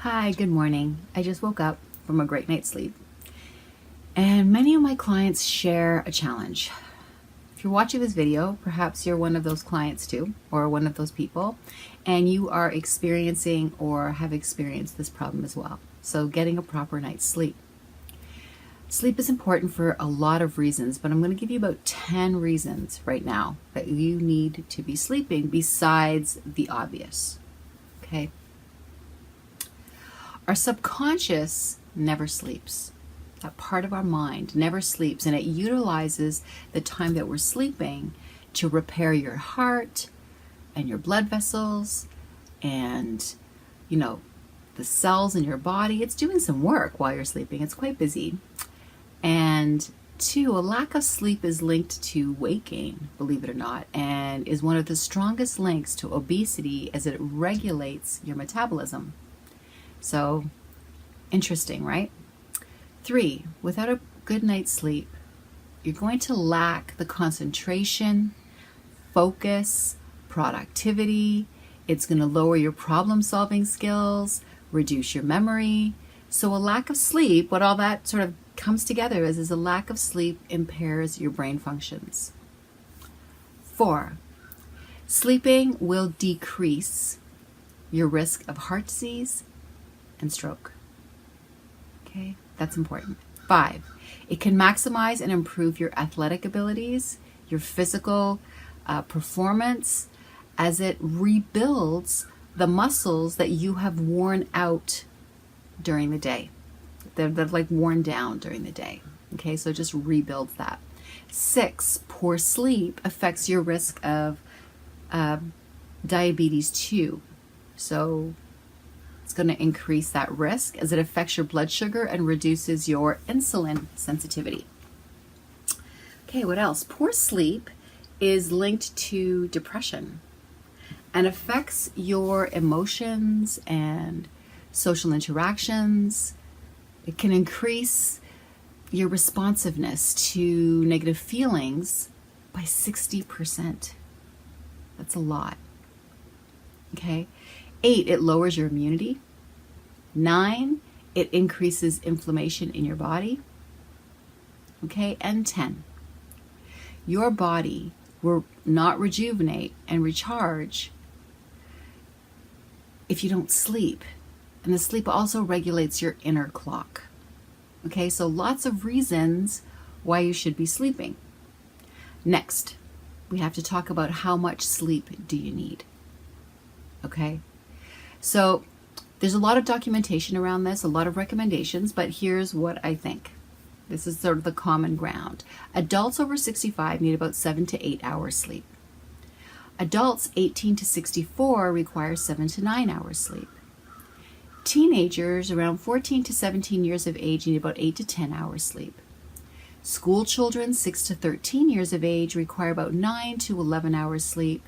Hi, good morning. I just woke up from a great night's sleep, and many of my clients share a challenge. If you're watching this video, perhaps you're one of those clients too, or one of those people, and you are experiencing or have experienced this problem as well. So, getting a proper night's sleep. Sleep is important for a lot of reasons, but I'm going to give you about 10 reasons right now that you need to be sleeping besides the obvious. Okay? Our subconscious never sleeps. That part of our mind never sleeps, and it utilizes the time that we're sleeping to repair your heart and your blood vessels and, the cells in your body. It's doing some work while you're sleeping. It's quite busy. And two, a lack of sleep is linked to weight gain, believe it or not, and is one of the strongest links to obesity as it regulates your metabolism. So, interesting, right? 3, without a good night's sleep, you're going to lack the concentration, focus, productivity. It's going to lower your problem-solving skills, reduce your memory. So a lack of sleep, what all that sort of comes together is a lack of sleep impairs your brain functions. 4, sleeping will decrease your risk of heart disease and stroke. Okay, that's important. 5, it can maximize and improve your athletic abilities, your physical performance, as it rebuilds the muscles that you have worn out during the day. They're like worn down during the day. Okay, so it just rebuilds that. 6, poor sleep affects your risk of diabetes too. So it's going to increase that risk as it affects your blood sugar and reduces your insulin sensitivity. Okay, what else? Poor sleep is linked to depression and affects your emotions and social interactions. It can increase your responsiveness to negative feelings by 60%. That's a lot. Okay? 8, it lowers your immunity. 9, it increases inflammation in your body. Okay? And 10, your body will not rejuvenate and recharge if you don't sleep. And the sleep also regulates your inner clock. Okay? So lots of reasons why you should be sleeping. Next, we have to talk about how much sleep do you need. Okay? So there's a lot of documentation around this, a lot of recommendations, but here's what I think. This is sort of the common ground. Adults over 65 need about 7 to 8 hours sleep. Adults 18 to 64 require 7 to 9 hours sleep. Teenagers around 14 to 17 years of age need about 8 to 10 hours sleep. School children 6 to 13 years of age require about 9 to 11 hours sleep.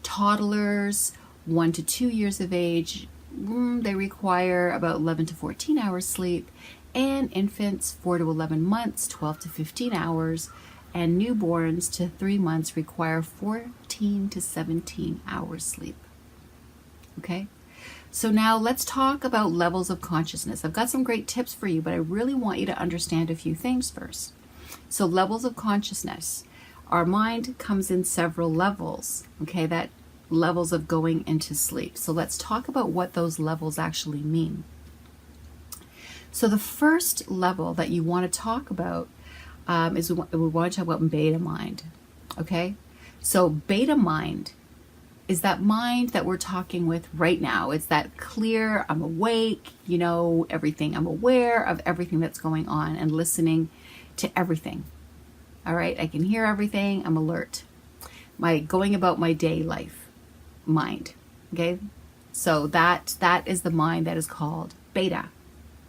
Toddlers 1 to 2 years of age, they require about 11 to 14 hours sleep, and infants 4 to 11 months, 12 to 15 hours, and newborns to 3 months require 14 to 17 hours sleep. Okay? So now let's talk about levels of consciousness. I've got some great tips for you, but I really want you to understand a few things first. So levels of consciousness. Our mind comes in several levels, okay? That levels of going into sleep. So let's talk about what those levels actually mean. So the first level that you want to talk about is we want to talk about beta mind. Okay? So beta mind is that mind that we're talking with right now. It's that clear, I'm awake, everything. I'm aware of everything that's going on and listening to everything. All right? I can hear everything. I'm alert. My going about my day life. Mind. Okay, so that is the mind that is called beta.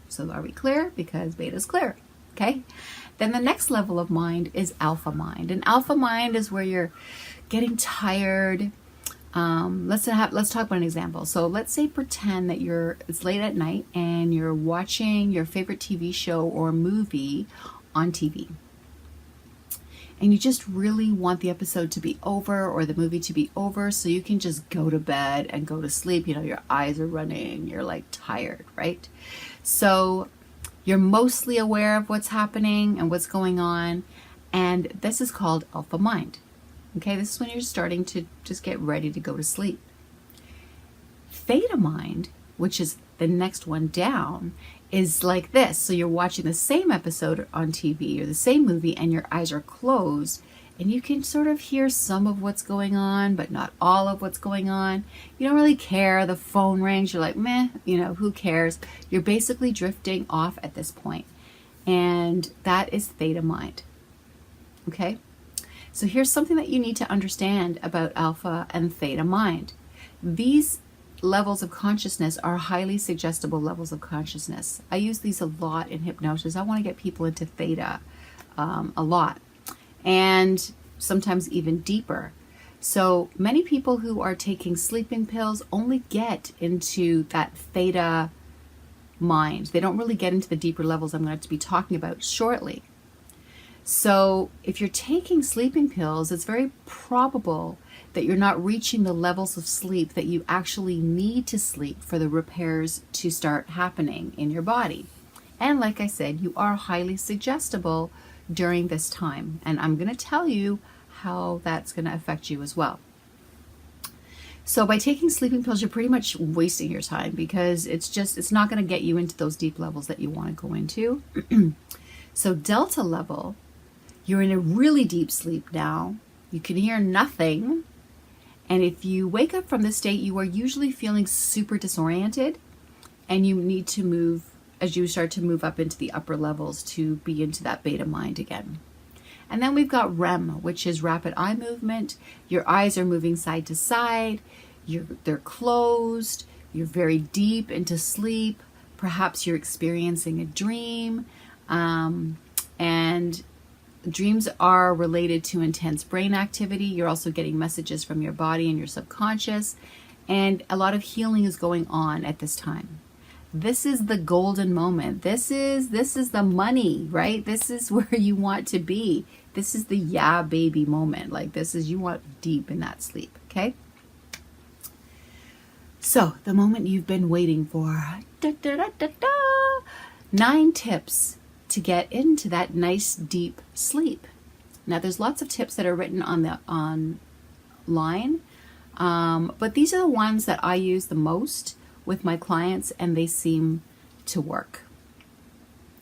So are we clear? Because beta is clear. Okay, then the next level of mind is alpha mind, and alpha mind is where you're getting tired. Let's talk about an example. So let's say pretend that it's late at night and you're watching your favorite TV show or movie on TV. and you just really want the episode to be over or the movie to be over so you can just go to bed and go to sleep. You know, your eyes are running, you're like tired, right? So you're mostly aware of what's happening and what's going on, and this is called alpha mind. Okay, this is when you're starting to just get ready to go to sleep. Theta mind, which is the next one down, is like this. So you're watching the same episode on TV or the same movie and your eyes are closed and you can sort of hear some of what's going on, but not all of what's going on. You don't really care. The phone rings. You're like, meh, you know, who cares? You're basically drifting off at this point. And that is theta mind. Okay? So here's something that you need to understand about alpha and theta mind. These levels of consciousness are highly suggestible levels of consciousness. I use these a lot in hypnosis. I want to get people into theta a lot, and sometimes even deeper. So many people who are taking sleeping pills only get into that theta mind. They don't really get into the deeper levels I'm going to be talking about shortly. So if you're taking sleeping pills, it's very probable that you're not reaching the levels of sleep that you actually need to sleep for the repairs to start happening in your body. And like I said, you are highly suggestible during this time. And I'm going to tell you how that's going to affect you as well. So by taking sleeping pills, you're pretty much wasting your time because it's not going to get you into those deep levels that you want to go into. So delta level, you're in a really deep sleep now. You can hear nothing. And if you wake up from this state, you are usually feeling super disoriented and you need to move as you start to move up into the upper levels to be into that beta mind again. And then we've got REM, which is rapid eye movement. Your eyes are moving side to side. They're closed. You're very deep into sleep. Perhaps you're experiencing a dream. And dreams are related to intense brain activity. You're also getting messages from your body and your subconscious, and a lot of healing is going on at this time. This is the golden moment. This is the money, right? This is where you want to be. This is the yeah baby moment. Like this is, you want deep in that sleep, okay? So the moment you've been waiting for. 9 tips to get into that nice deep sleep. Now there's lots of tips that are written online, but these are the ones that I use the most with my clients and they seem to work.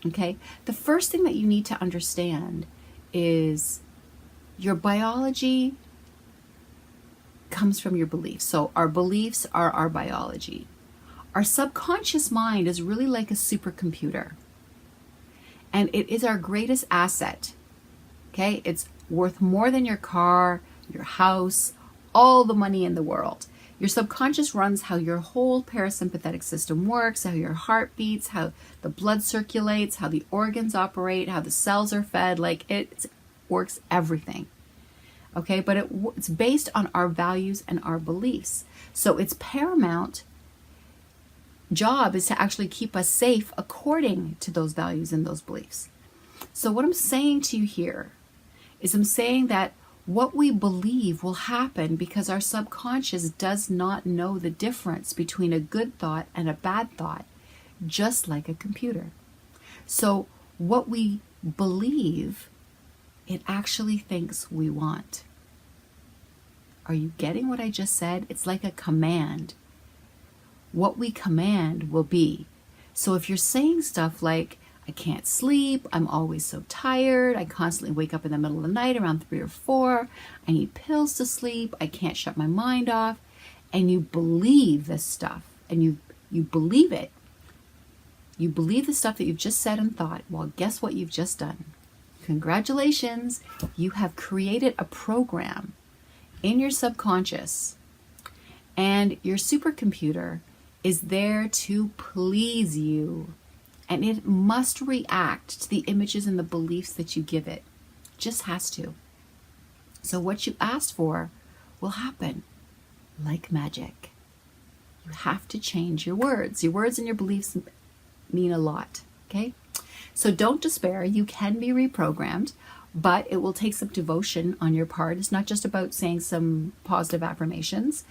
Okay, the first thing that you need to understand is your biology comes from your beliefs. So our beliefs are our biology. Our subconscious mind is really like a supercomputer. And it is our greatest asset, okay? It's worth more than your car, your house, all the money in the world. Your subconscious runs how your whole parasympathetic system works, how your heart beats, how the blood circulates, how the organs operate, how the cells are fed. Like it works everything, okay? But it's based on our values and our beliefs. So its paramount job is to actually keep us safe according to those values and those beliefs. So what I'm saying to you here is I'm saying that what we believe will happen because our subconscious does not know the difference between a good thought and a bad thought, just like a computer. So what we believe, it actually thinks we want. Are you getting what I just said? It's like a command. What we command will be. So if you're saying stuff like, I can't sleep, I'm always so tired, I constantly wake up in the middle of the night around 3 or 4, I need pills to sleep, I can't shut my mind off, and you believe this stuff, and you believe it. You believe the stuff that you've just said and thought. Well, guess what you've just done? Congratulations, you have created a program in your subconscious, and your supercomputer is there to please you, and it must react to the images and the beliefs that you give it. Just has to. So what you asked for will happen like magic. You have to change your words. Your words and your beliefs mean a lot, okay? So don't despair. You can be reprogrammed. but it will take some devotion on your part. It's not just about saying some positive affirmations.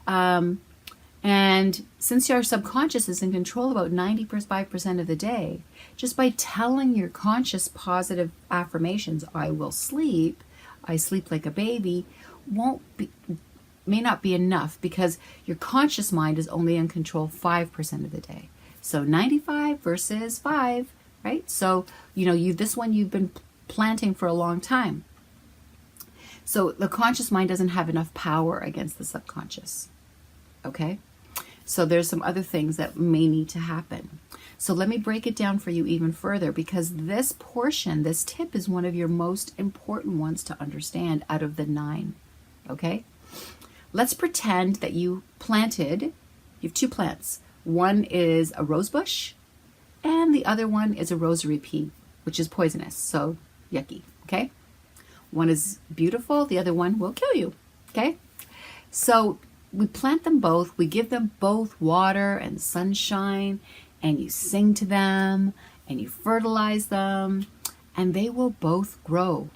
And since your subconscious is in control about 95% of the day, just by telling your conscious positive affirmations, I will sleep, I sleep like a baby, may not be enough, because your conscious mind is only in control 5% of the day. So 95 versus 5, right? So, this one you've been planting for a long time. So the conscious mind doesn't have enough power against the subconscious. Okay? So there's some other things that may need to happen. So let me break it down for you even further, because this portion, this tip, is one of your most important ones to understand out of the 9. Okay? Let's pretend that you have 2 plants. One is a rose bush, and the other one is a rosary pea, which is poisonous, so yucky, okay? One is beautiful, the other one will kill you, okay? So we plant them both, we give them both water and sunshine, and you sing to them, and you fertilize them, and they will both grow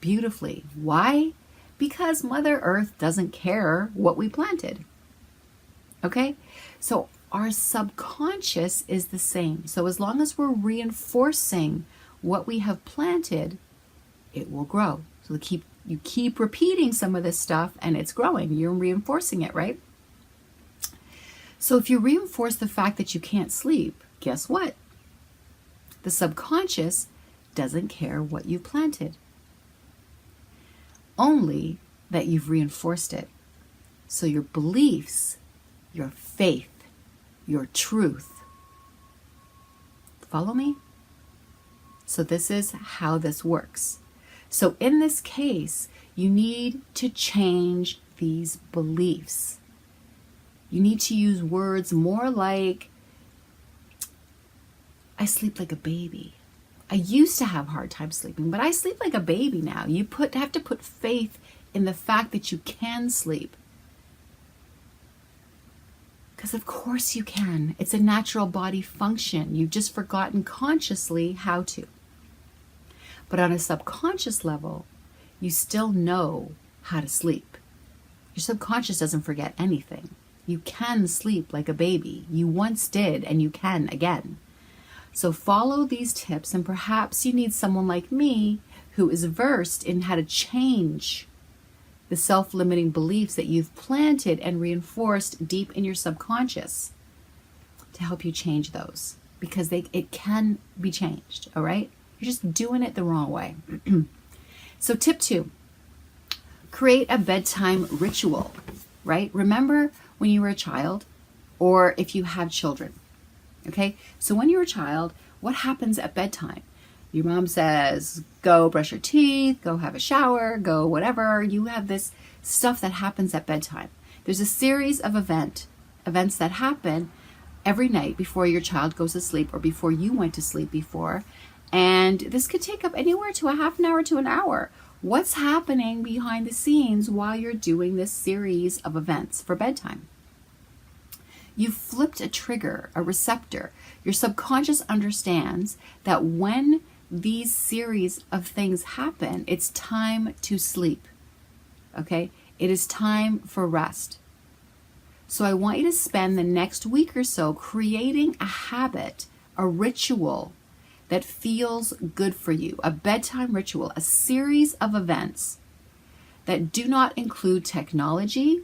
beautifully. Why? Because Mother Earth doesn't care what we planted, okay? So our subconscious is the same. So as long as we're reinforcing what we have planted, it will grow. So you keep repeating some of this stuff and it's growing. You're reinforcing it, right? So if you reinforce the fact that you can't sleep, guess what? The subconscious doesn't care what you planted. Only that you've reinforced it. So your beliefs, your faith, your truth. Follow me? So this is how this works. So in this case, you need to change these beliefs. You need to use words more like, I sleep like a baby. I used to have a hard time sleeping, but I sleep like a baby now. You have to put faith in the fact that you can sleep. Because of course you can. It's a natural body function. You've just forgotten consciously how to. But on a subconscious level, you still know how to sleep. Your subconscious doesn't forget anything. You can sleep like a baby. You once did, and you can again. So follow these tips, and perhaps you need someone like me who is versed in how to change the self-limiting beliefs that you've planted and reinforced deep in your subconscious to help you change those, because it can be changed, all right? You're just doing it the wrong way. So tip 2, create a bedtime ritual, right? Remember when you were a child, or if you have children, okay? So when you're a child, what happens at bedtime? Your mom says, go brush your teeth, go have a shower, go whatever. You have this stuff that happens at bedtime. There's a series of events that happen every night before your child goes to sleep, or before you went to sleep before. And this could take up anywhere to a half an hour to an hour. What's happening behind the scenes while you're doing this series of events for bedtime? You've flipped a trigger, a receptor. Your subconscious understands that when these series of things happen, it's time to sleep. Okay? It is time for rest. So I want you to spend the next week or so creating a habit, a ritual that feels good for you, a bedtime ritual, a series of events that do not include technology,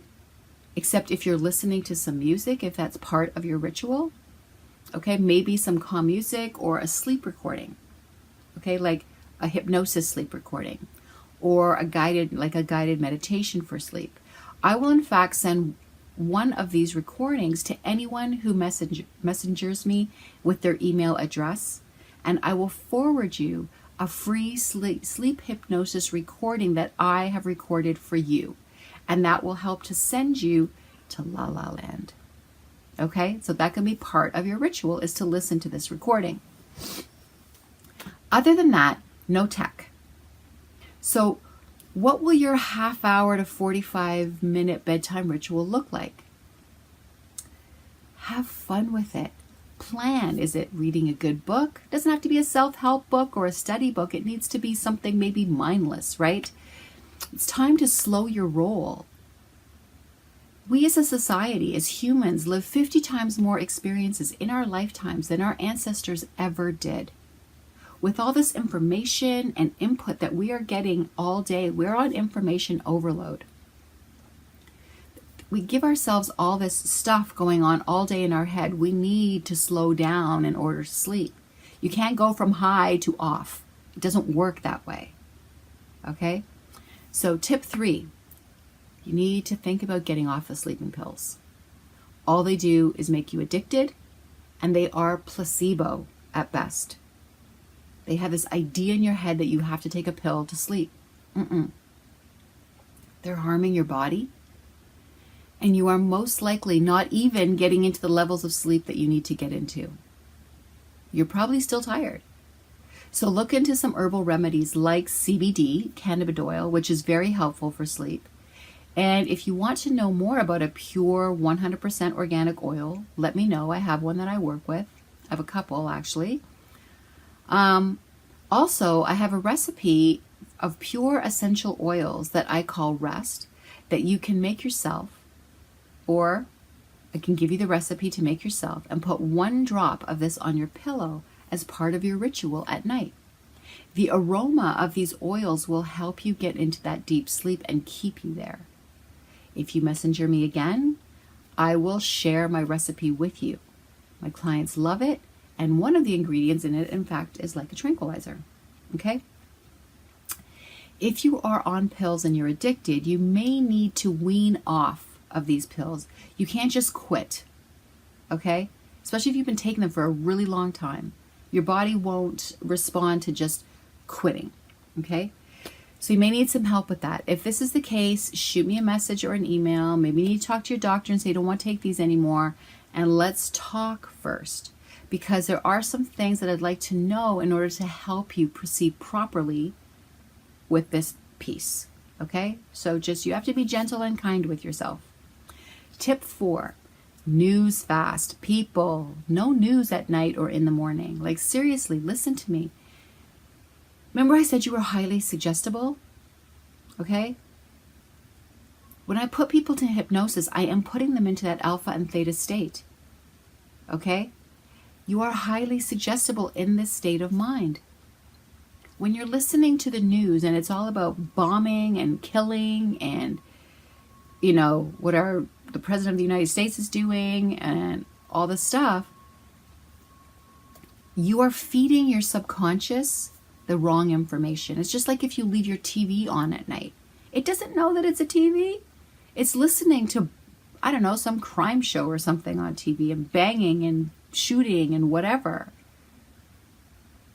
except if you're listening to some music, if that's part of your ritual. Okay, maybe some calm music or a sleep recording. Okay, like a hypnosis sleep recording, or a guided meditation for sleep. I will in fact send one of these recordings to anyone who messengers me with their email address, and I will forward you a free sleep hypnosis recording that I have recorded for you, and that will help to send you to La La Land. Okay, so that can be part of your ritual, is to listen to this recording. Other than that, no tech. So what will your half hour to 45-minute bedtime ritual look like? Have fun with it. plan. Is it reading a good book? It doesn't have to be a self-help book or a study book. It needs to be something maybe mindless, right? It's time to slow your roll. We as a society, as humans, live 50 times more experiences in our lifetimes than our ancestors ever did. With all this information and input that we are getting all day, we're on information overload. We give ourselves all this stuff going on all day in our head. We need to slow down in order to sleep. You can't go from high to off. It doesn't work that way. Okay? So tip 3, you need to think about getting off the sleeping pills. All they do is make you addicted, and they are placebo at best. They have this idea in your head that you have to take a pill to sleep. They're harming your body, and you are most likely not even getting into the levels of sleep that you need to get into. You're probably still tired. So look into some herbal remedies like CBD, cannabidiol, which is very helpful for sleep. And if you want to know more about a pure 100% organic oil, let me know. I have one that I work with. I have a couple, actually. Also, I have a recipe of pure essential oils that I call Rest that you can make yourself, or I can give you the recipe to make yourself and put 1 drop of this on your pillow as part of your ritual at night. The aroma of these oils will help you get into that deep sleep and keep you there. If you messenger me again, I will share my recipe with you. My clients love it, and one of the ingredients in it, in fact, is like a tranquilizer. Okay? If you are on pills and you're addicted, you may need to wean off of these pills. You can't just quit. Okay? Especially if you've been taking them for a really long time. Your body won't respond to just quitting. Okay? So you may need some help with that. If this is the case, shoot me a message or an email. Maybe you need to talk to your doctor and say, I don't want to take these anymore. And let's talk first. Because there are some things that I'd like to know in order to help you proceed properly with this piece. Okay? So just, you have to be gentle and kind with yourself. Tip 4, news fast. People, no news at night or in the morning. Like, seriously, listen to me. Remember I said you were highly suggestible? Okay? When I put people to hypnosis, I am putting them into that alpha and theta state. Okay? You are highly suggestible in this state of mind. When you're listening to the news and it's all about bombing and killing and, you know, what the President of the United States is doing and all this stuff, you are feeding your subconscious the wrong information. It's just like if you leave your TV on at night. It doesn't know that it's a TV. It's listening to, I don't know, some crime show or something on TV and banging and shooting and whatever.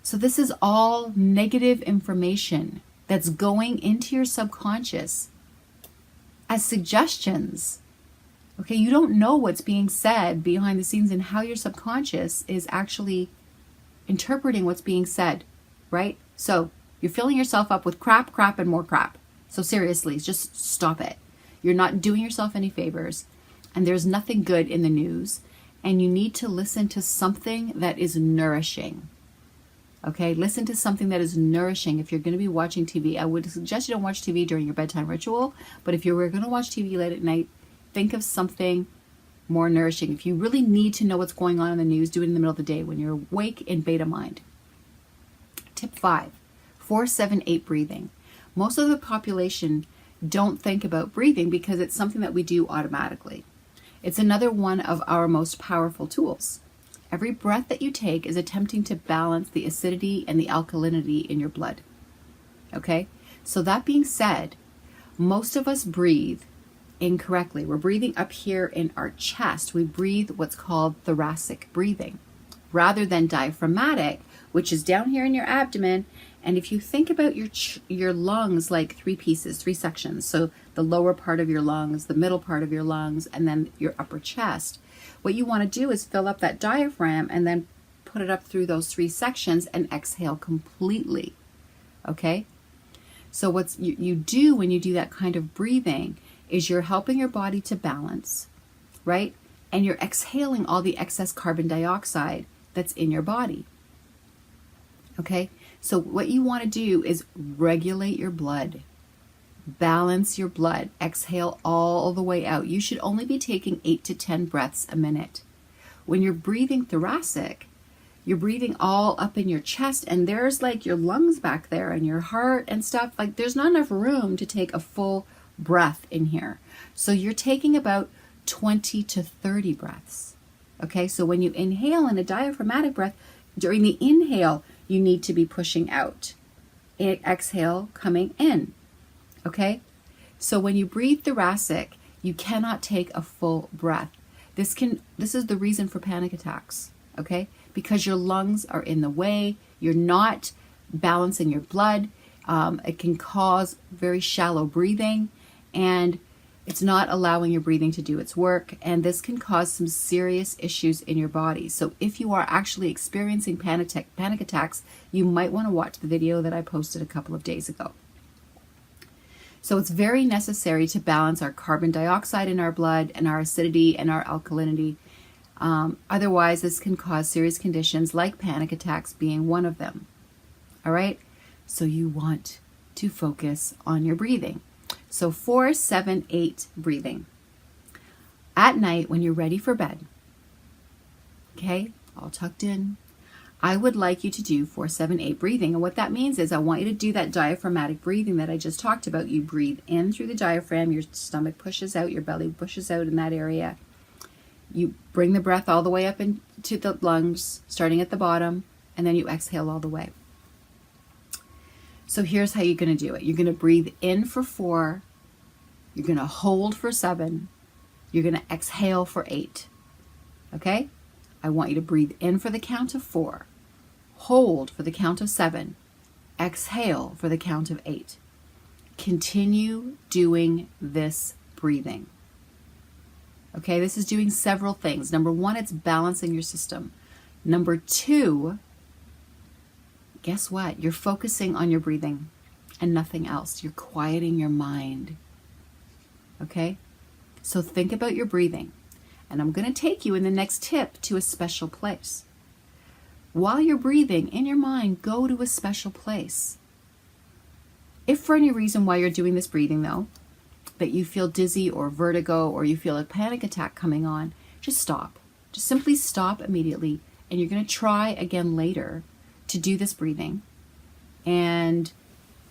So this is all negative information that's going into your subconscious as suggestions. Okay, you don't know what's being said behind the scenes and how your subconscious is actually interpreting what's being said, right? So you're filling yourself up with crap, and more crap. So seriously, just stop it. You're not doing yourself any favors, and there's nothing good in the news, and you need to listen to something that is nourishing. Okay, listen to something that is nourishing. If you're going to be watching TV, I would suggest you don't watch TV during your bedtime ritual, but if you were going to watch TV late at night, think of something more nourishing. If you really need to know what's going on in the news, do it in the middle of the day when you're awake in beta mind. Tip 5, 4-7-8 breathing. Most of the population don't think about breathing because it's something that we do automatically. It's another one of our most powerful tools. Every breath that you take is attempting to balance the acidity and the alkalinity in your blood. Okay? So that being said, most of us breathe incorrectly. We're breathing up here in our chest. We breathe what's called thoracic breathing rather than diaphragmatic, which is down here in your abdomen. And if you think about your lungs like 3 pieces, 3 sections, so the lower part of your lungs, the middle part of your lungs, and then your upper chest, what you want to do is fill up that diaphragm and then put it up through those 3 sections and exhale completely. Okay? So what you do when you do that kind of breathing is you're helping your body to balance, right? and you're exhaling all the excess carbon dioxide that's in your body. Okay, so what you want to do is regulate your blood, balance your blood, exhale all the way out. You should only be taking 8 to 10 breaths a minute. When you're breathing thoracic, you're breathing all up in your chest, and there's like your lungs back there and your heart and stuff. Like there's not enough room to take a full breath in here. So you're taking about 20 to 30 breaths. Okay, so when you inhale in a diaphragmatic breath, during the inhale, you need to be pushing out. Exhale, coming in. Okay, so when you breathe thoracic, you cannot take a full breath. This is the reason for panic attacks. Okay, because your lungs are in the way, you're not balancing your blood. It can cause very shallow breathing, and it's not allowing your breathing to do its work, and this can cause some serious issues in your body. So if you are actually experiencing panic attacks, you might want to watch the video that I posted a couple of days ago. So it's very necessary to balance our carbon dioxide in our blood and our acidity and our alkalinity. Otherwise, this can cause serious conditions like panic attacks being one of them. All right? So you want to focus on your breathing. So 4, 7, 8 breathing. At night when you're ready for bed, okay, all tucked in, I would like you to do 4, 7, 8 breathing. And what that means is I want you to do that diaphragmatic breathing that I just talked about. You breathe in through the diaphragm, your stomach pushes out, your belly pushes out in that area. You bring the breath all the way up into the lungs, starting at the bottom, and then you exhale all the way. So here's how you're going to do it. You're going to breathe in for 4. You're going to hold for 7. You're going to exhale for 8. Okay? I want you to breathe in for the count of 4. Hold for the count of 7. Exhale for the count of 8. Continue doing this breathing. Okay, this is doing several things. Number 1, it's balancing your system. Number 2, guess what? You're focusing on your breathing and nothing else. You're quieting your mind. Okay? So think about your breathing. And I'm going to take you in the next tip to a special place. While you're breathing in your mind, go to a special place. If for any reason while you're doing this breathing, though, that you feel dizzy or vertigo or you feel a panic attack coming on, just stop. Just simply stop immediately, and you're going to try again later to do this breathing. And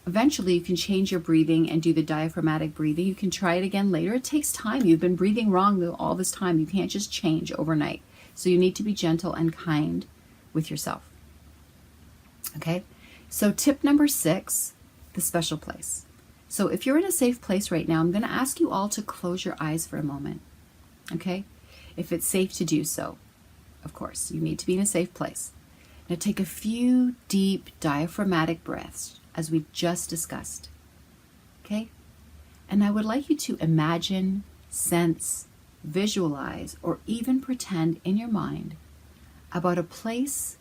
eventually you can change your breathing and do the diaphragmatic breathing. You can try it again later. It takes time. You've been breathing wrong all this time. You can't just change overnight. So you need to be gentle and kind with yourself. Okay? So tip number 6, the special place. So if you're in a safe place right now, I'm going to ask you all to close your eyes for a moment. Okay? If it's safe to do so, of course. You need to be in a safe place. Now take a few deep diaphragmatic breaths, as we just discussed. Okay? And I would like you to imagine, sense, visualize, or even pretend in your mind about a place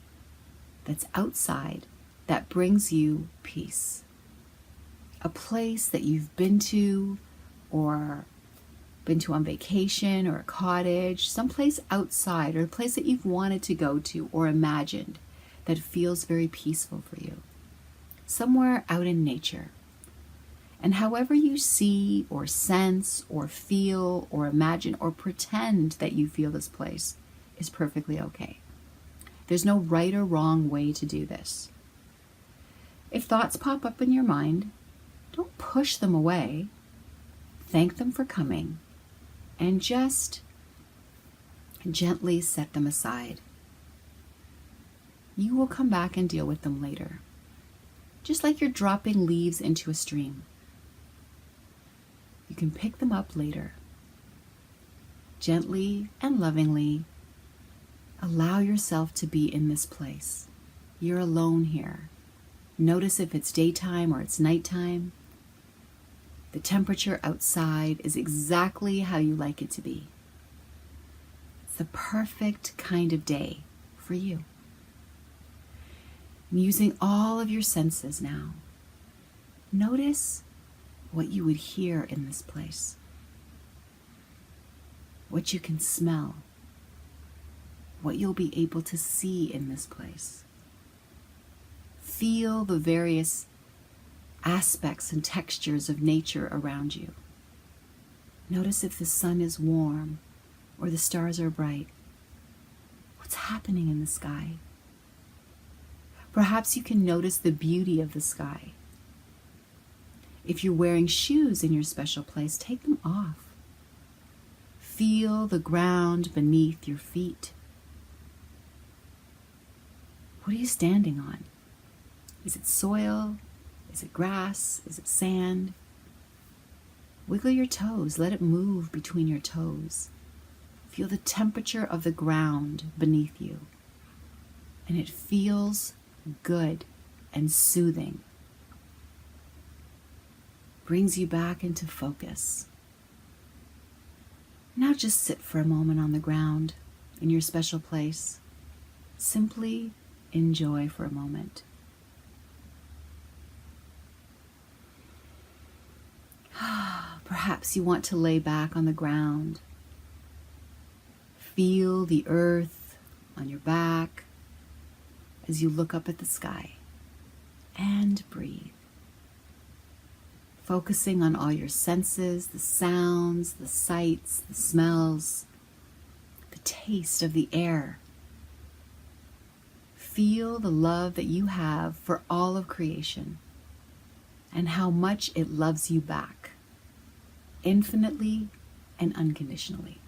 that's outside that brings you peace. A place that you've been to, or been to on vacation, or a cottage, someplace outside, or a place that you've wanted to go to or imagined that feels very peaceful for you. Somewhere out in nature. And however you see or sense or feel or imagine or pretend that you feel this place is perfectly okay. There's no right or wrong way to do this. If thoughts pop up in your mind, don't push them away. Thank them for coming and just gently set them aside. You will come back and deal with them later, just like you're dropping leaves into a stream. You can pick them up later. Gently and lovingly allow yourself to be in this place. You're alone here. Notice if it's daytime or it's nighttime. The temperature outside is exactly how you like it to be. It's the perfect kind of day for you. And using all of your senses now, notice what you would hear in this place. what you can smell, what you'll be able to see in this place. Feel the various aspects and textures of nature around you. Notice if the sun is warm or the stars are bright. What's happening in the sky? Perhaps you can notice the beauty of the sky. If you're wearing shoes in your special place, take them off. Feel the ground beneath your feet. What are you standing on? Is it soil? Is it grass? Is it sand? Wiggle your toes. Let it move between your toes. Feel the temperature of the ground beneath you. And it feels good and soothing. Brings you back into focus. Now just sit for a moment on the ground in your special place. Simply enjoy for a moment. Perhaps you want to lay back on the ground. Feel the earth on your back as you look up at the sky, and breathe. Focusing on all your senses, the sounds, the sights, the smells, the taste of the air. Feel the love that you have for all of creation and how much it loves you back, infinitely and unconditionally.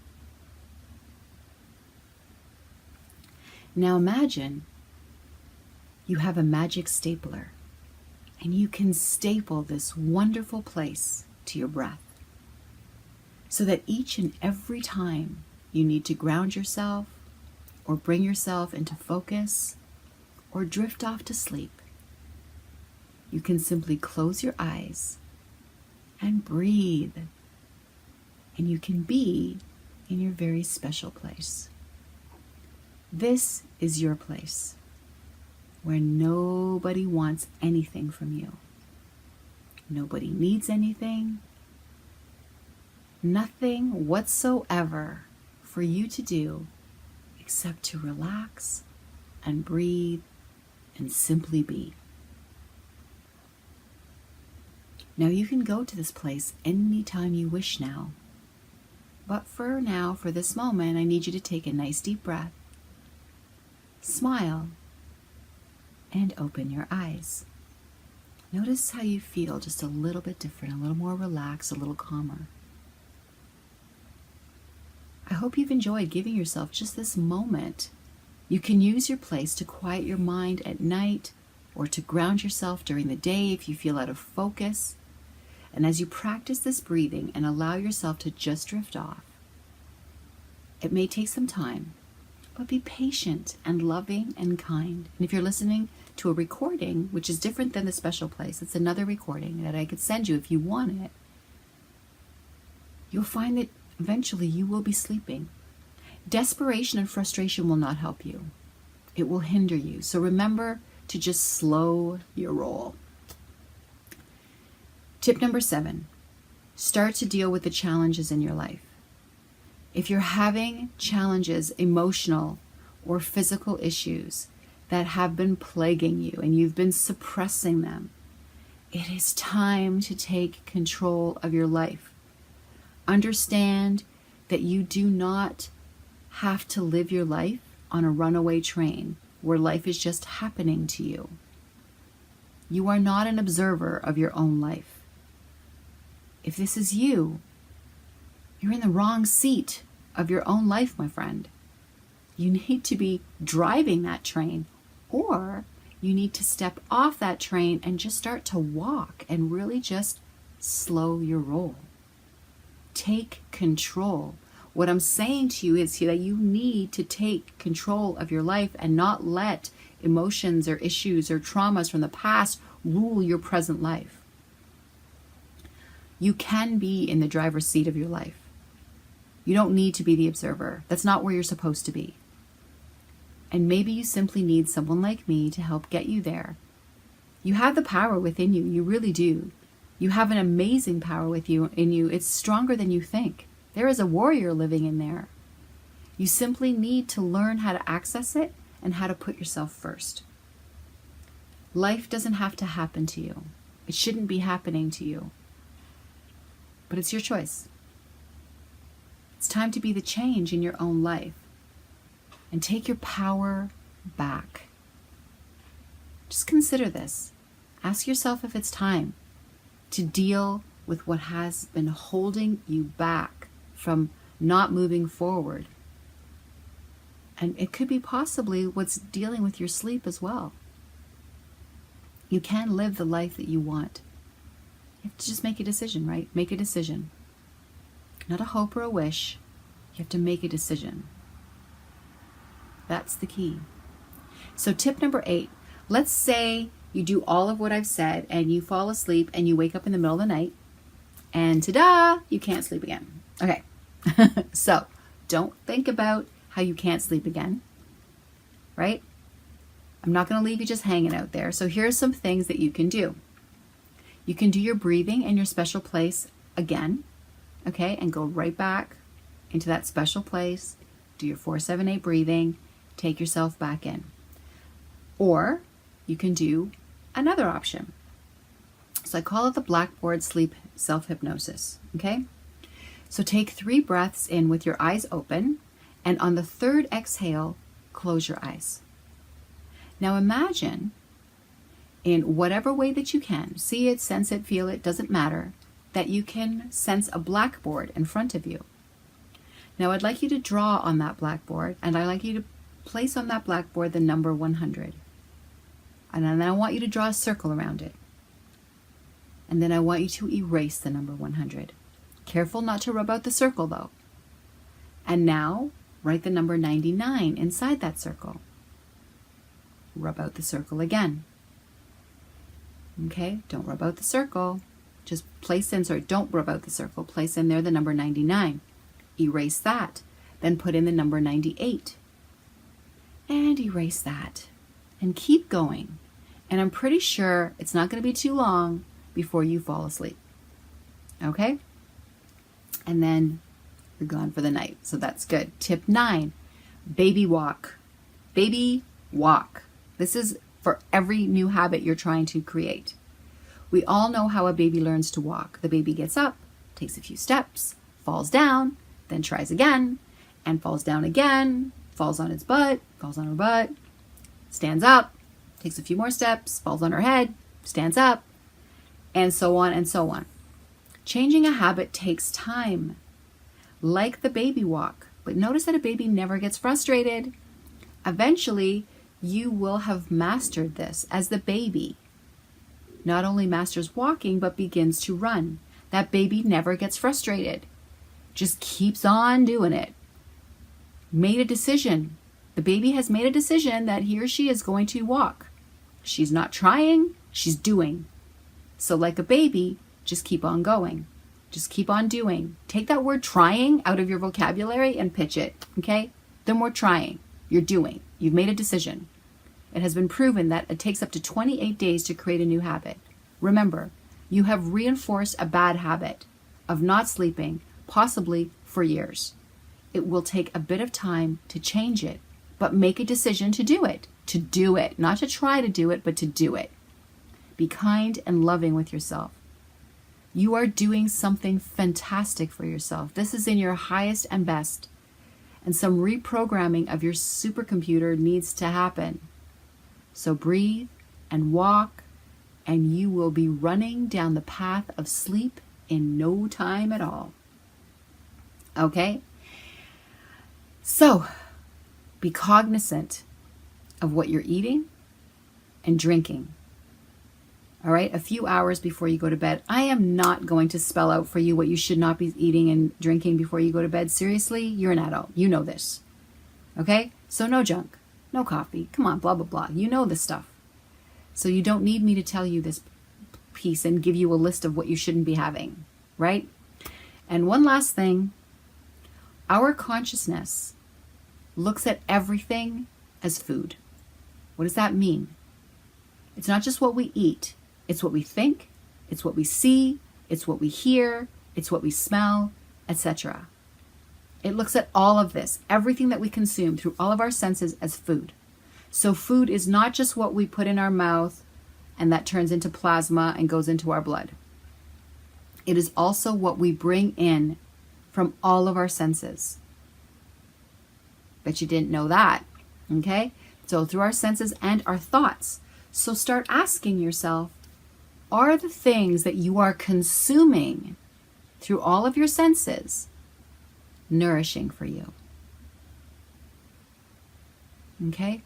Now imagine you have a magic stapler and you can staple this wonderful place to your breath so that each and every time you need to ground yourself or bring yourself into focus or drift off to sleep, you can simply close your eyes and breathe, and you can be in your very special place. This is your place where nobody wants anything from you. Nobody needs anything. Nothing whatsoever for you to do except to relax and breathe and simply be. Now you can go to this place anytime you wish now. But for now, for this moment, I need you to take a nice deep breath, smile, and open your eyes. Notice how you feel just a little bit different, a little more relaxed, a little calmer. I hope you've enjoyed giving yourself just this moment. You can use your place to quiet your mind at night or to ground yourself during the day if you feel out of focus. And as you practice this breathing and allow yourself to just drift off, it may take some time, but be patient and loving and kind. And if you're listening to a recording, which is different than the special place, it's another recording that I could send you if you want it, you'll find that eventually you will be sleeping. Desperation and frustration will not help you. It will hinder you. So remember to just slow your roll. Tip number 7, start to deal with the challenges in your life. If you're having challenges, emotional or physical issues that have been plaguing you and you've been suppressing them, it is time to take control of your life. Understand that you do not have to live your life on a runaway train where life is just happening to you. You are not an observer of your own life. If this is you, you're in the wrong seat of your own life, my friend. You need to be driving that train, or you need to step off that train and just start to walk and really just slow your roll. Take control. What I'm saying to you is that you need to take control of your life and not let emotions or issues or traumas from the past rule your present life. You can be in the driver's seat of your life. You don't need to be the observer. That's not where you're supposed to be. And maybe you simply need someone like me to help get you there. You have the power within you. You really do. You have an amazing power in you. It's stronger than you think. There is a warrior living in there. You simply need to learn how to access it and how to put yourself first. Life doesn't have to happen to you. It shouldn't be happening to you. But it's your choice. It's time to be the change in your own life and take your power back. Just consider this. Ask yourself if it's time to deal with what has been holding you back from not moving forward. And it could be possibly what's dealing with your sleep as well. You can live the life that you want. You have to just make a decision, right? Make a decision. Not a hope or a wish. You have to make a decision. That's the key. So tip number 8, let's say you do all of what I've said and you fall asleep and you wake up in the middle of the night and ta-da, you can't sleep again. Okay, so don't think about how you can't sleep again, right? I'm not going to leave you just hanging out there. So here's some things that you can do. You can do your breathing in your special place again, okay, and go right back into that special place. Do your 4-7-8 breathing. Take yourself back in. Or you can do another option. So I call it the blackboard sleep self-hypnosis, okay? So take 3 breaths in with your eyes open, and on the 3rd exhale, close your eyes. Now imagine, in whatever way that you can, see it, sense it, feel it, doesn't matter, that you can sense a blackboard in front of you. Now I'd like you to draw on that blackboard, and I'd like you to place on that blackboard the number 100. And then I want you to draw a circle around it. And then I want you to erase the number 100. Careful not to rub out the circle though. And now write the number 99 inside that circle. Rub out the circle again. Okay, don't rub out the circle. Just place in, don't rub out the circle. Place in there the number 99. Erase that. Then put in the number 98. And erase that. And keep going. And I'm pretty sure it's not going to be too long before you fall asleep. Okay? And then you're gone for the night. So that's good. Tip 9, baby walk. Baby walk. This is for every new habit you're trying to create. We all know how a baby learns to walk. The baby gets up, takes a few steps, falls down, then tries again, and falls down again, falls on its butt, falls on her butt, stands up, takes a few more steps, falls on her head, stands up, and so on and so on. Changing a habit takes time, like the baby walk. But notice that a baby never gets frustrated. Eventually, you will have mastered this as the baby not only masters walking, but begins to run. That baby never gets frustrated. Just keeps on doing it. Made a decision. The baby has made a decision that he or she is going to walk. She's not trying, she's doing. So like a baby, just keep on going. Just keep on doing. Take that word trying out of your vocabulary and pitch it, okay? No more trying. You're doing. You've made a decision. It has been proven that it takes up to 28 days to create a new habit. Remember, you have reinforced a bad habit of not sleeping, possibly for years. It will take a bit of time to change it, but make a decision to do it. To do it. Not to try to do it, but to do it. Be kind and loving with yourself. You are doing something fantastic for yourself. This is in your highest and best. And some reprogramming of your supercomputer needs to happen. So breathe and walk, and you will be running down the path of sleep in no time at all. Okay? So, be cognizant of what you're eating and drinking. All right? A few hours before you go to bed. I am not going to spell out for you what you should not be eating and drinking before you go to bed. Seriously, you're an adult. You know this. Okay? So no junk. No coffee. Come on, blah, blah, blah. You know this stuff. So you don't need me to tell you this piece and give you a list of what you shouldn't be having, right? And one last thing. Our consciousness looks at everything as food. What does that mean? It's not just what we eat. It's what we think. It's what we see. It's what we hear. It's what we smell, etc. It looks at all of this, everything that we consume through all of our senses as food. So food is not just what we put in our mouth and that turns into plasma and goes into our blood. It is also what we bring in from all of our senses. Bet you didn't know that, okay? So through our senses and our thoughts. So start asking yourself, are the things that you are consuming through all of your senses nourishing for you? Okay?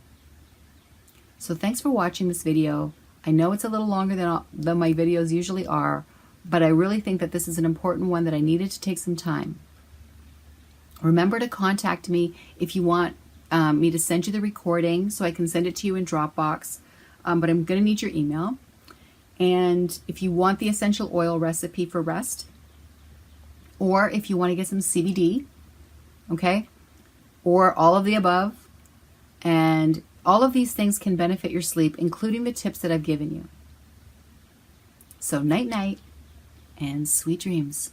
So thanks for watching this video. I know it's a little longer than my videos usually are, but I really think that this is an important one that I needed to take some time. Remember to contact me if you want me to send you the recording so I can send it to you in Dropbox, but I'm going to need your email. And if you want the essential oil recipe for rest, or if you want to get some CBD, okay, or all of the above, and all of these things can benefit your sleep, including the tips that I've given you. So night-night and sweet dreams.